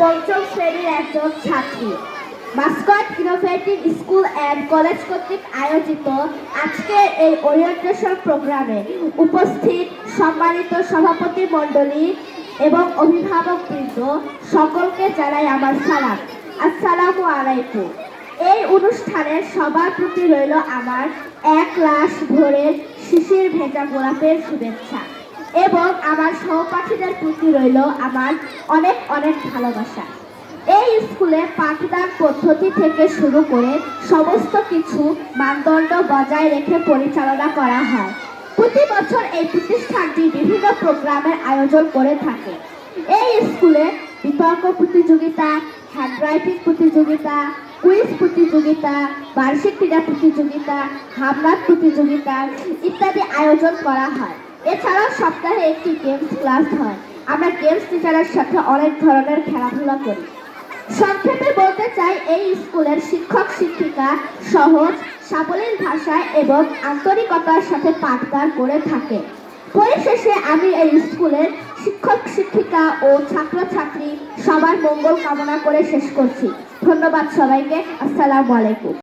পঞ্চম শ্রেণীর একজন ছাত্রী। Mascot innovative school and college কর্তৃক আয়োজিত আজকের এই ওরিয়েন্টেশন প্রোগ্রামে উপস্থিত সম্মানিত সভাপতি মণ্ডলী এবং অভিভাবকবৃন্দ সকলকে জানাই আমার সালাম। আসসালামু আলাইকুম। এই অনুষ্ঠানের সবার প্রতি রইল আমার এক ক্লাস ভোরের শিশির ভেজা গোলাপের শুভেচ্ছা এবং আমার সহপাঠীদের প্রতি রইল আমার অনেক অনেক ভালোবাসা। এই স্কুলে পাঠদান পদ্ধতি থেকে শুরু করে সমস্ত কিছু মানদণ্ড বজায় রেখে পরিচালনা করা হয়। প্রতি বছর এই প্রতিষ্ঠানটি বিভিন্ন প্রোগ্রামের আয়োজন করে থাকে। এই স্কুলে বিতর্ক প্রতিযোগিতা, হ্যান্ডরাইটিং প্রতিযোগিতা, কুইজ প্রতিযোগিতা, বার্ষিক ক্রীড়া প্রতিযোগিতা, হামলাত প্রতিযোগিতা ইত্যাদি আয়োজন করা হয়। এছাড়াও সপ্তাহে একটি গেমস ক্লাস হয়। আমরা গেমস টিচারের সাথে অনেক ধরনের খেলাধুলা করি। সংক্ষেপে বলতে চাই, এই স্কুলের শিক্ষক শিক্ষিকা সহজ সাবলীল ভাষায় এবং আন্তরিকতার সাথে পাঠদান করে থাকে। পরিশেষে আমি এই স্কুলের শিক্ষক শিক্ষিকা ও ছাত্রছাত্রী সবার মঙ্গল কামনা করে শেষ করছি। ধন্যবাদ সবাইকে। আসসালামু আলাইকুম।